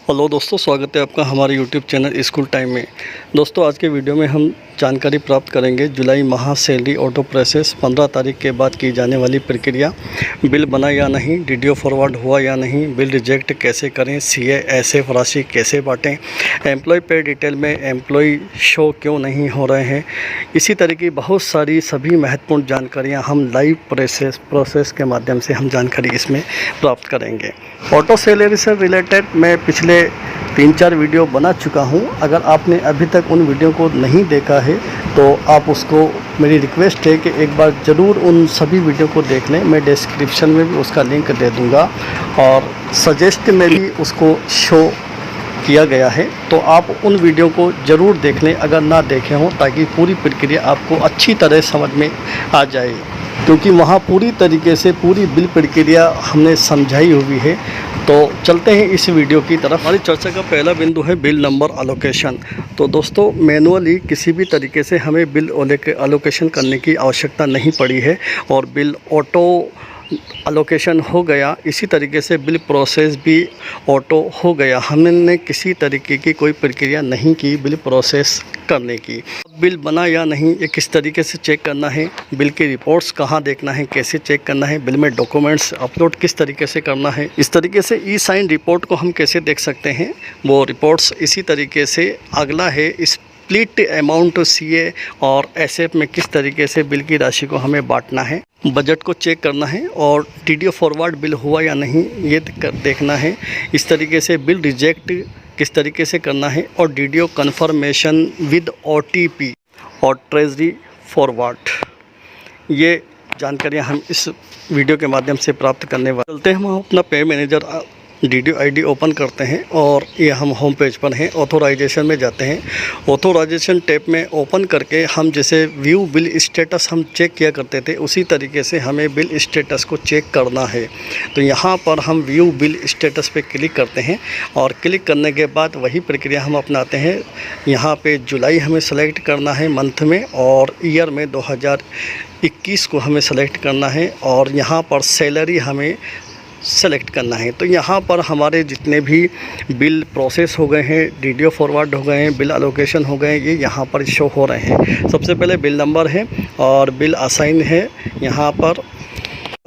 Hello दोस्तों, स्वागत है आपका हमारे यूट्यूब चैनल स्कूल टाइम में। दोस्तों, आज के वीडियो में हम जानकारी प्राप्त करेंगे जुलाई माह सैलरी ऑटो प्रोसेस 15 तारीख के बाद की जाने वाली प्रक्रिया। बिल बना या नहीं, डीडीओ फॉरवर्ड हुआ या नहीं, बिल रिजेक्ट कैसे करें, सीए एसएफ राशि कैसे बांटें, एम्प्लॉय पे डिटेल में एम्प्लॉय शो क्यों नहीं हो रहे हैं, इसी तरह की बहुत सारी सभी महत्वपूर्ण जानकारियाँ हम लाइव प्रोसेस के माध्यम से हम जानकारी इसमें प्राप्त करेंगे। ऑटो सैलरी से रिलेटेड मैं पिछले 3-4 वीडियो बना चुका हूं। अगर आपने अभी तक उन वीडियो को नहीं देखा है तो आप उसको, मेरी रिक्वेस्ट है कि एक बार ज़रूर उन सभी वीडियो को देख लें। मैं डिस्क्रिप्शन में भी उसका लिंक दे दूंगा और सजेस्ट में भी उसको शो किया गया है, तो आप उन वीडियो को ज़रूर देख लें अगर ना देखे हों, ताकि पूरी प्रक्रिया आपको अच्छी तरह समझ में आ जाए, क्योंकि वहाँ पूरी तरीके से पूरी बिल प्रक्रिया हमने समझाई हुई है। तो चलते हैं इस वीडियो की तरफ। हमारी चर्चा का पहला बिंदु है बिल नंबर अलोकेशन। तो दोस्तों, मैनुअली किसी भी तरीके से हमें बिल अलोकेशन करने की आवश्यकता नहीं पड़ी है और बिल ऑटो अलोकेशन हो गया। इसी तरीके से बिल प्रोसेस भी ऑटो हो गया। हमने किसी तरीके की कोई प्रक्रिया नहीं की बिल प्रोसेस करने की। बिल बना या नहीं, ये किस तरीके से चेक करना है, बिल की रिपोर्ट्स कहाँ देखना है, कैसे चेक करना है, बिल में डॉक्यूमेंट्स अपलोड किस तरीके से करना है, इस तरीके से ई साइन रिपोर्ट को हम कैसे देख सकते हैं, वो रिपोर्ट्स। इसी तरीके से अगला है स्प्लिट अमाउंट सीए और एसएफ में किस तरीके से बिल की राशि को हमें बांटना है, बजट को चेक करना है और डीडीओ फॉरवर्ड बिल हुआ या नहीं ये देखना है। इस तरीके से बिल रिजेक्ट किस तरीके से करना है और डीडीओ कन्फर्मेशन विद ओटीपी और ट्रेजरी फॉरवर्ड, ये जानकारियाँ हम इस वीडियो के माध्यम से प्राप्त करने वाले। चलते हैं हम अपना पे मैनेजर डीडीओ आईडी ओपन करते हैं और ये हम होम पेज पर हैं। ऑथोराइजेशन में जाते हैं। ऑथोराइजेशन टैब में ओपन करके हम जैसे व्यू बिल स्टेटस हम चेक किया करते थे, उसी तरीके से हमें बिल स्टेटस को चेक करना है। तो यहाँ पर हम व्यू बिल स्टेटस पे क्लिक करते हैं और क्लिक करने के बाद वही प्रक्रिया हम अपनाते हैं। यहाँ पे जुलाई हमें सेलेक्ट करना है मंथ में और ईयर में 2021 को हमें सेलेक्ट करना है और यहाँ पर सैलरी हमें सेलेक्ट करना है। तो यहाँ पर हमारे जितने भी बिल प्रोसेस हो गए हैं, डीडीओ फॉरवर्ड हो गए हैं, बिल अलोकेशन हो गए हैं, ये यहाँ पर शो हो रहे हैं। सबसे पहले बिल नंबर है और बिल असाइन है, यहाँ पर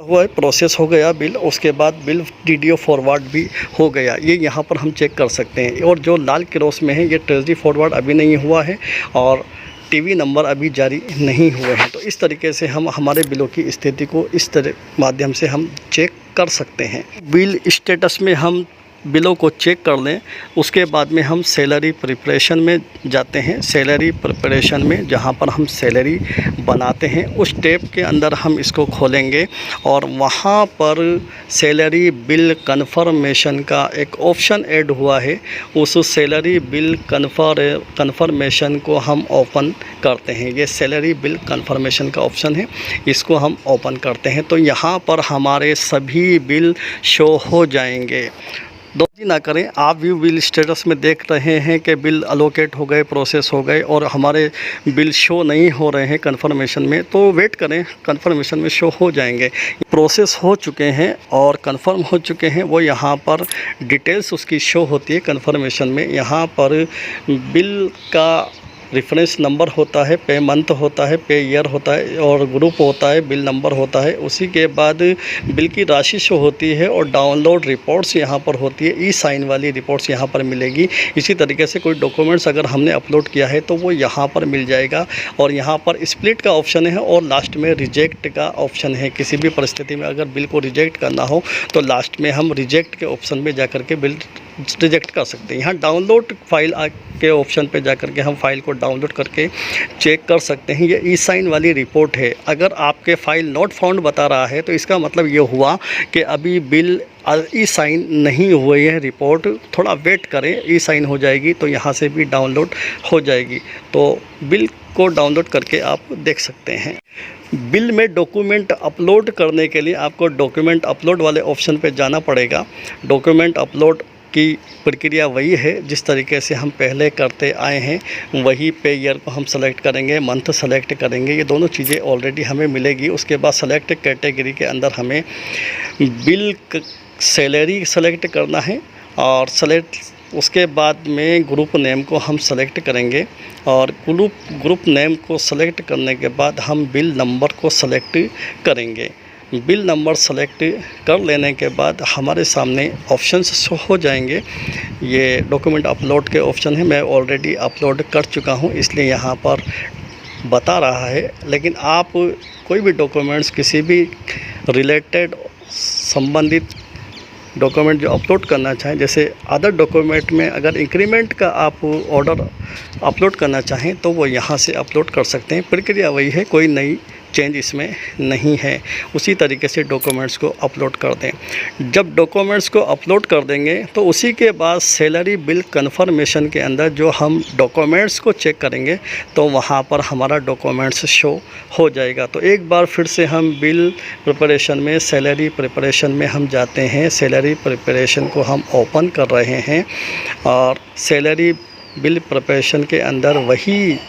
हुआ है, प्रोसेस हो गया बिल। उसके बाद बिल डीडीओ फॉरवर्ड भी हो गया, ये यहाँ पर हम चेक कर सकते हैं। और जो लाल क्रॉस में है, ये ट्रेजरी फॉरवर्ड अभी नहीं हुआ है और टीवी नंबर अभी जारी नहीं हुए हैं। तो इस तरीके से हम हमारे बिलों की स्थिति को इस तरह माध्यम से हम चेक कर सकते हैं। बिल स्टेटस में हम बिलों को चेक कर लें, उसके बाद में हम सैलरी प्रिपरेशन में जाते हैं। सैलरी प्रिपरेशन में जहां पर हम सैलरी बनाते हैं, उस टैब के अंदर हम इसको खोलेंगे और वहां पर सैलरी बिल कन्फर्मेशन का एक ऑप्शन ऐड हुआ है। उस सैलरी बिल कन्फर्मेशन को हम ओपन करते हैं। ये सैलरी बिल कन्फर्मेशन का ऑप्शन है, इसको हम ओपन करते हैं। तो यहाँ पर हमारे सभी बिल शो हो जाएंगे। दोस्ती ना करें, आप व्यू बिल स्टेटस में देख रहे हैं कि बिल अलोकेट हो गए, प्रोसेस हो गए और हमारे बिल शो नहीं हो रहे हैं कन्फर्मेशन में, तो वेट करें, कन्फर्मेशन में शो हो जाएंगे। प्रोसेस हो चुके हैं और कन्फर्म हो चुके हैं, वो यहाँ पर डिटेल्स उसकी शो होती है कन्फर्मेशन में। यहाँ पर बिल का रेफरेंस नंबर होता है, पे मंथ होता है, पे ईयर होता है और ग्रुप होता है, बिल नंबर होता है। उसी के बाद बिल की राशि शो होती है और डाउनलोड रिपोर्ट्स यहाँ पर होती है। ई साइन वाली रिपोर्ट्स यहाँ पर मिलेगी। इसी तरीके से कोई डॉक्यूमेंट्स अगर हमने अपलोड किया है तो वो यहाँ पर मिल जाएगा और यहाँ पर स्प्लिट का ऑप्शन है और लास्ट में रिजेक्ट का ऑप्शन है। किसी भी परिस्थिति में अगर बिल को रिजेक्ट करना हो तो लास्ट में हम रिजेक्ट के ऑप्शन में जा कर के बिल रिजेक्ट कर सकते हैं। यहाँ डाउनलोड फाइल के ऑप्शन पे जा कर के हम फाइल को डाउनलोड करके चेक कर सकते हैं। ये ई साइन वाली रिपोर्ट है। अगर आपके फाइल नॉट फाउंड बता रहा है तो इसका मतलब ये हुआ कि अभी बिल ई साइन नहीं हुई है रिपोर्ट, थोड़ा वेट करें, ई साइन हो जाएगी तो यहाँ से भी डाउनलोड हो जाएगी। तो बिल को डाउनलोड करके आप देख सकते हैं। बिल में डॉक्यूमेंट अपलोड करने के लिए आपको डॉक्यूमेंट अपलोड वाले ऑप्शन पे जाना पड़ेगा। डॉक्यूमेंट अपलोड की प्रक्रिया वही है जिस तरीके से हम पहले करते आए हैं, वही पे ईयर को हम सेलेक्ट करेंगे, मंथ सेलेक्ट करेंगे, ये दोनों चीज़ें ऑलरेडी हमें मिलेगी। उसके बाद सेलेक्ट कैटेगरी के अंदर हमें बिल सैलरी सेलेक्ट करना है और सेलेक्ट उसके बाद में ग्रुप नेम को हम सेलेक्ट करेंगे और ग्रुप नेम को सेलेक्ट करने के बाद हम बिल नंबर को सेलेक्ट करेंगे। बिल नंबर सेलेक्ट कर लेने के बाद हमारे सामने ऑप्शंस शो हो जाएंगे। ये डॉक्यूमेंट अपलोड के ऑप्शन है, मैं ऑलरेडी अपलोड कर चुका हूँ इसलिए यहाँ पर बता रहा है। लेकिन आप कोई भी डॉक्यूमेंट्स किसी भी रिलेटेड संबंधित डॉक्यूमेंट जो अपलोड करना चाहें, जैसे अदर डॉक्यूमेंट में अगर इंक्रीमेंट का आप ऑर्डर अपलोड करना चाहें तो वो यहाँ से अपलोड कर सकते हैं। प्रक्रिया वही है, कोई नई चेंज इसमें नहीं है। उसी तरीके से डॉक्यूमेंट्स को अपलोड कर दें। जब डॉक्यूमेंट्स को अपलोड कर देंगे तो उसी के बाद सैलरी बिल कन्फर्मेशन के अंदर जो हम डॉक्यूमेंट्स को चेक करेंगे तो वहाँ पर हमारा डॉक्यूमेंट्स शो हो जाएगा। तो एक बार फिर से हम बिल प्रिपरेशन में, सैलरी प्रिपरेशन में हम जाते हैं। सैलरी प्रिपरेशन को हम ओपन कर रहे हैं और सैलरी बिल प्रिपरेशन के अंदर वही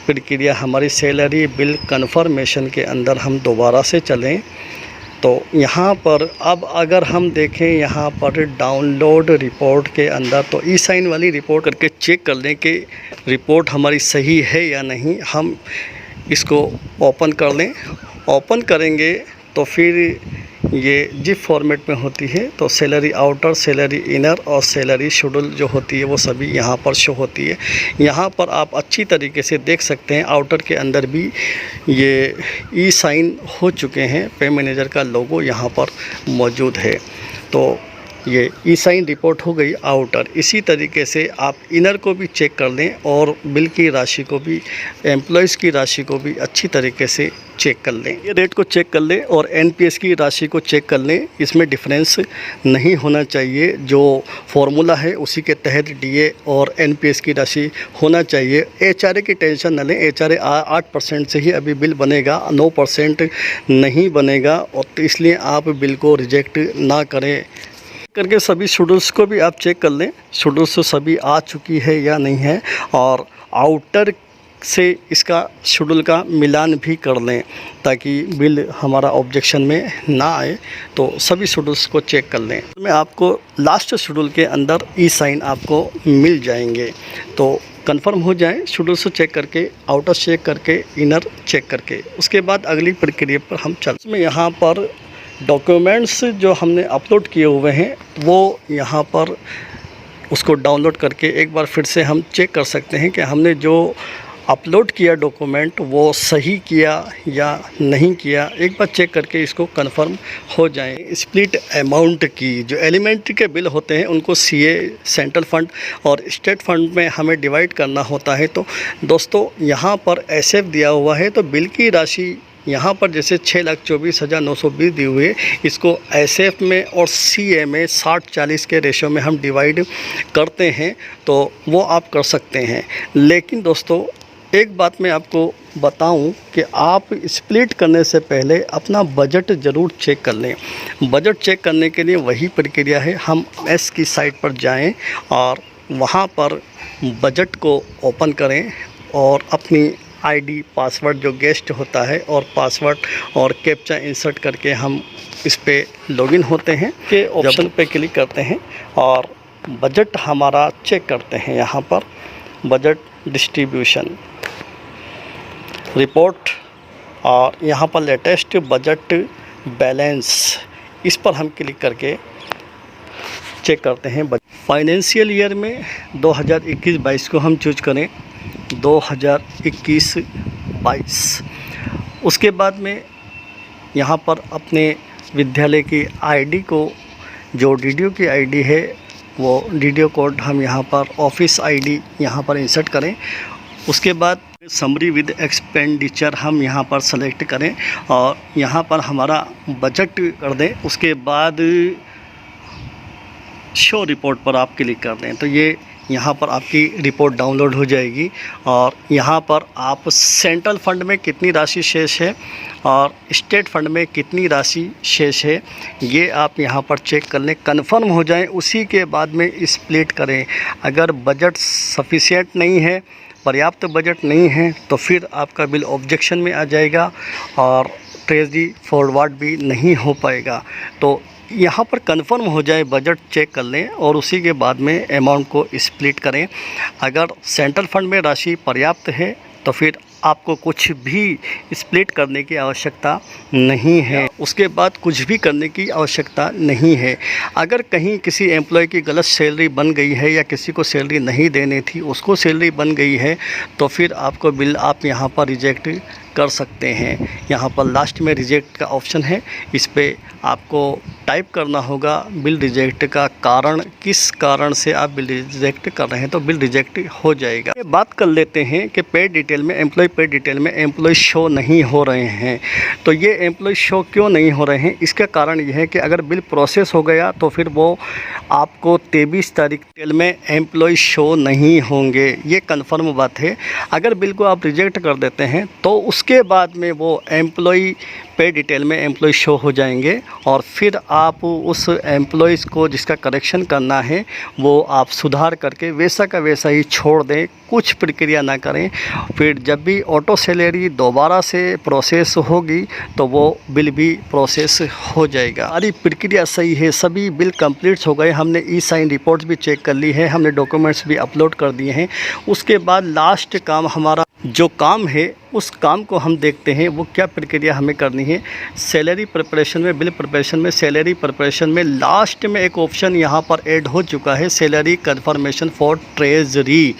प्रक्रिया हमारी सैलरी बिल कन्फर्मेशन के अंदर हम दोबारा से चलें। तो यहाँ पर अब अगर हम देखें यहाँ पर डाउनलोड रिपोर्ट के अंदर तो ई साइन वाली रिपोर्ट करके चेक कर लें कि रिपोर्ट हमारी सही है या नहीं। हम इसको ओपन कर लें। ओपन करेंगे तो फिर ये जिप फॉर्मेट में होती है। तो सैलरी आउटर, सैलरी इनर और सैलरी शेड्यूल जो होती है वो सभी यहाँ पर शो होती है। यहाँ पर आप अच्छी तरीके से देख सकते हैं आउटर के अंदर भी ये ई साइन हो चुके हैं। पे मैनेजर का लोगो यहाँ पर मौजूद है। तो ये ई साइन रिपोर्ट हो गई आउटर। इसी तरीके से आप इनर को भी चेक कर लें और बिल की राशि को भी, एम्प्लॉयज़ की राशि को भी अच्छी तरीके से चेक कर लें। ये रेट को चेक कर लें और एनपीएस की राशि को चेक कर लें। इसमें डिफरेंस नहीं होना चाहिए। जो फॉर्मूला है उसी के तहत डीए और एनपीएस की राशि होना चाहिए। एचआरए की टेंशन न लें। एचआरए 8% से ही अभी बिल बनेगा, 9% नहीं बनेगा। और इसलिए आप बिल को रिजेक्ट ना करें करके सभी शेड्यूल्स को भी आप चेक कर लें। शेड्यूल्स तो सभी आ चुकी है या नहीं है और आउटर से इसका शेड्यूल का मिलान भी कर लें ताकि बिल हमारा ऑब्जेक्शन में ना आए। तो सभी शेड्यूल्स को चेक कर लें। मैं आपको लास्ट शेड्यूल के अंदर ई साइन आपको मिल जाएंगे। तो कंफर्म हो जाए शेड्यूल्स चेक करके, आउटर चेक करके, इनर चेक करके, उसके बाद अगली प्रक्रिया पर हम चलते हैं। यहाँ पर डॉक्यूमेंट्स जो हमने अपलोड किए हुए हैं वो यहाँ पर उसको डाउनलोड करके एक बार फिर से हम चेक कर सकते हैं कि हमने जो अपलोड किया डॉक्यूमेंट वो सही किया या नहीं किया। एक बार चेक करके इसको कंफर्म हो जाए। स्प्लिट अमाउंट की जो एलिमेंट्री के बिल होते हैं उनको सीए, सेंट्रल फंड और स्टेट फंड में हमें डिवाइड करना होता है। तो दोस्तों यहाँ पर एसएफ दिया हुआ है तो बिल की राशि यहाँ पर जैसे 6,24,920 दी हुई है, इसको एसएफ में और सीए में 60-40 के रेशो में हम डिवाइड करते हैं। तो वो आप कर सकते हैं। लेकिन दोस्तों एक बात मैं आपको बताऊं कि आप स्प्लिट करने से पहले अपना बजट ज़रूर चेक कर लें। बजट चेक करने के लिए वही प्रक्रिया है, हम एस की साइट पर जाएं और वहां पर बजट को ओपन करें और अपनी आईडी, पासवर्ड जो गेस्ट होता है और पासवर्ड और कैप्चा इंसर्ट करके हम इस पे लॉगिन होते हैं के ऑप्शन पे क्लिक करते हैं और बजट हमारा चेक करते हैं। यहाँ पर बजट डिस्ट्रीब्यूशन रिपोर्ट और यहाँ पर लेटेस्ट बजट बैलेंस, इस पर हम क्लिक करके चेक करते हैं। फाइनेंशियल ईयर में 2021-22 को हम चूज करें, 2021-22। उसके बाद में यहाँ पर अपने विद्यालय की आईडी को, जो डीडीओ की आईडी है वो डीडीओ कोड हम यहाँ पर ऑफिस आईडी यहाँ पर इंसर्ट करें। उसके बाद समरी विद एक्सपेंडिचर हम यहाँ पर सेलेक्ट करें और यहाँ पर हमारा बजट कर दें। उसके बाद शो रिपोर्ट पर आप क्लिक कर दें तो ये यहाँ पर आपकी रिपोर्ट डाउनलोड हो जाएगी और यहाँ पर आप सेंट्रल फंड में कितनी राशि शेष है और स्टेट फंड में कितनी राशि शेष है ये आप यहाँ पर चेक कर लें। कंफर्म हो जाए, उसी के बाद में स्प्लिट करें। अगर बजट सफिशिएंट नहीं है, पर्याप्त बजट नहीं है तो फिर आपका बिल ऑब्जेक्शन में आ जाएगा और ट्रेजरी फॉरवर्ड भी नहीं हो पाएगा। तो यहाँ पर कंफर्म हो जाए, बजट चेक कर लें और उसी के बाद में अमाउंट को स्प्लिट करें। अगर सेंट्रल फंड में राशि पर्याप्त है तो फिर आपको कुछ भी स्प्लिट करने की आवश्यकता नहीं है, उसके बाद कुछ भी करने की आवश्यकता नहीं है। अगर कहीं किसी एम्प्लॉय की गलत सैलरी बन गई है या किसी को सैलरी नहीं देनी थी उसको सैलरी बन गई है तो फिर आपको बिल आप यहाँ पर रिजेक्ट कर सकते हैं। यहाँ पर लास्ट में रिजेक्ट का ऑप्शन है, इस पे आपको टाइप करना होगा बिल रिजेक्ट का कारण, किस कारण से आप बिल रिजेक्ट कर रहे हैं, तो बिल रिजेक्ट हो जाएगा। बात कर लेते हैं कि पे डिटेल में, एम्प्लॉय पे डिटेल में एम्प्लॉय शो नहीं हो रहे हैं। तो ये एम्प्लॉय शो क्यों नहीं हो रहे हैं, इसका कारण ये है कि अगर बिल प्रोसेस हो गया तो फिर वो आपको 23 तारीख डिटेल में एम्प्लॉय शो नहीं होंगे, ये कन्फर्म बात है। अगर बिल को आप रिजेक्ट कर देते हैं तो उसके बाद में वो एम्प्लॉय पे डिटेल में एम्प्लॉय शो हो जाएंगे और फिर आप उस एम्प्लॉयज़ को जिसका करेक्शन करना है वो आप सुधार करके वैसा का वैसा ही छोड़ दें, कुछ प्रक्रिया ना करें। फिर जब भी ऑटो सैलरी दोबारा से प्रोसेस होगी तो वो बिल भी प्रोसेस हो जाएगा। सारी प्रक्रिया सही है, सभी बिल कंप्लीट हो गए, हमने ई साइन रिपोर्ट भी चेक कर ली है, हमने डॉक्यूमेंट्स भी अपलोड कर दिए हैं। उसके बाद लास्ट काम हमारा जो काम है उस काम को हम देखते हैं वो क्या प्रक्रिया हमें करनी है। सैलरी प्रिपरेशन में, बिल प्रिपरेशन में, सैलरी प्रिपरेशन में लास्ट में एक ऑप्शन यहाँ पर ऐड हो चुका है, सैलरी कन्फर्मेशन फॉर ट्रेजरी।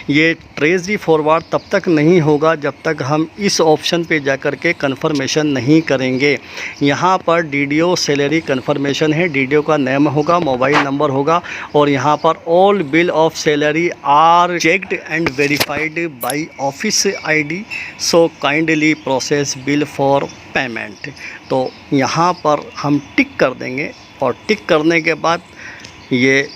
ये ट्रेजरी फॉरवर्ड तब तक नहीं होगा जब तक हम इस ऑप्शन पे जाकर के कन्फर्मेशन नहीं करेंगे। यहाँ पर डीडीओ सैलरी कन्फर्मेशन है, डीडीओ का नेम होगा, मोबाइल नंबर होगा और यहाँ पर all bill of salary are checked and verified by office ID, so kindly process bill for payment. तो यहाँ पर हम टिक कर देंगे और टिक करने के बाद ये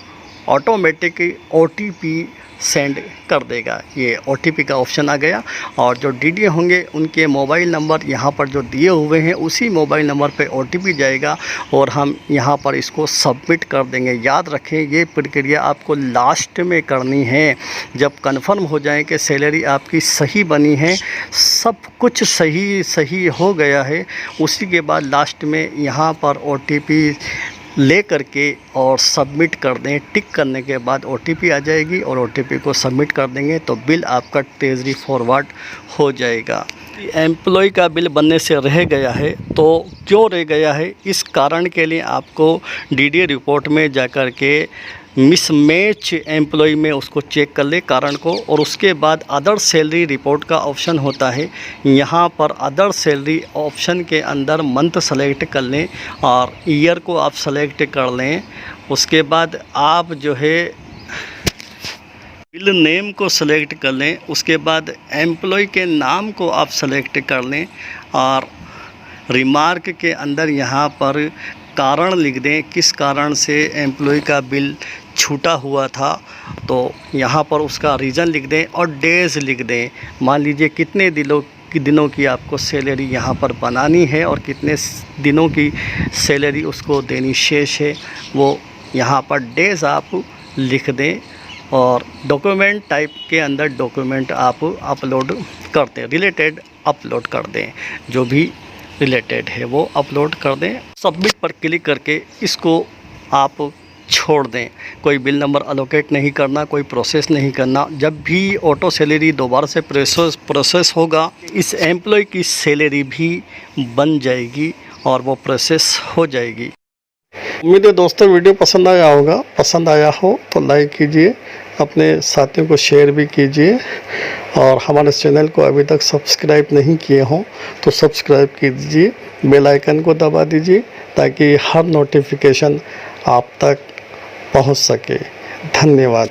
ऑटोमेटिक OTP सेंड कर देगा। ये OTP का ऑप्शन आ गया और जो DD होंगे उनके मोबाइल नंबर यहाँ पर जो दिए हुए हैं उसी मोबाइल नंबर पे OTP जाएगा और हम यहाँ पर इसको सबमिट कर देंगे। याद रखें ये प्रक्रिया आपको लास्ट में करनी है, जब कंफर्म हो जाए कि सैलरी आपकी सही बनी है, सब कुछ सही हो गया है, उसी के बाद लास्ट में यहाँ पर OTP ले करके और सबमिट कर दें। टिक करने के बाद OTP आ जाएगी और OTP को सबमिट कर देंगे तो बिल आपका ट्रेजरी फॉरवर्ड हो जाएगा। एम्प्लॉय का बिल बनने से रह गया है तो क्यों रह गया है, इस कारण के लिए आपको DD रिपोर्ट में जाकर के मिसमैच एम्प्लॉय में उसको चेक कर ले कारण को, और उसके बाद अदर सैलरी रिपोर्ट का ऑप्शन होता है। यहाँ पर अदर सैलरी ऑप्शन के अंदर मंथ सेलेक्ट कर लें और ईयर को आप सेलेक्ट कर लें। उसके बाद आप जो है बिल नेम को सेलेक्ट कर लें, उसके बाद एम्प्लॉय के नाम को आप सेलेक्ट कर लें और रिमार्क के अंदर यहाँ पर कारण लिख दें, किस कारण से एम्प्लॉय का बिल छूटा हुआ था, तो यहाँ पर उसका रीज़न लिख दें और डेज़ लिख दें। मान लीजिए कितने दिनों की आपको सैलरी यहाँ पर बनानी है और कितने दिनों की सैलरी उसको देनी शेष है, वो यहाँ पर डेज़ आप लिख दें और डॉक्यूमेंट टाइप के अंदर डॉक्यूमेंट आप अपलोड करते, रिलेटेड अपलोड कर दें, जो भी रिलेटेड है वो अपलोड कर दें। सबमिट पर क्लिक करके इसको आप छोड़ दें। कोई बिल नंबर अलोकेट नहीं करना, कोई प्रोसेस नहीं करना। जब भी ऑटो सैलरी दोबारा से प्रोसेस होगा, इस एम्प्लॉय की सैलरी भी बन जाएगी और वो प्रोसेस हो जाएगी। उम्मीद है दोस्तों वीडियो पसंद आया होगा। पसंद आया हो तो लाइक कीजिए, अपने साथियों को शेयर भी कीजिए और हमारे चैनल को अभी तक सब्सक्राइब नहीं किए हों तो सब्सक्राइब कीजिए, बेल आइकन को दबा दीजिए ताकि हर नोटिफिकेशन आप तक पहुंच सके। धन्यवाद।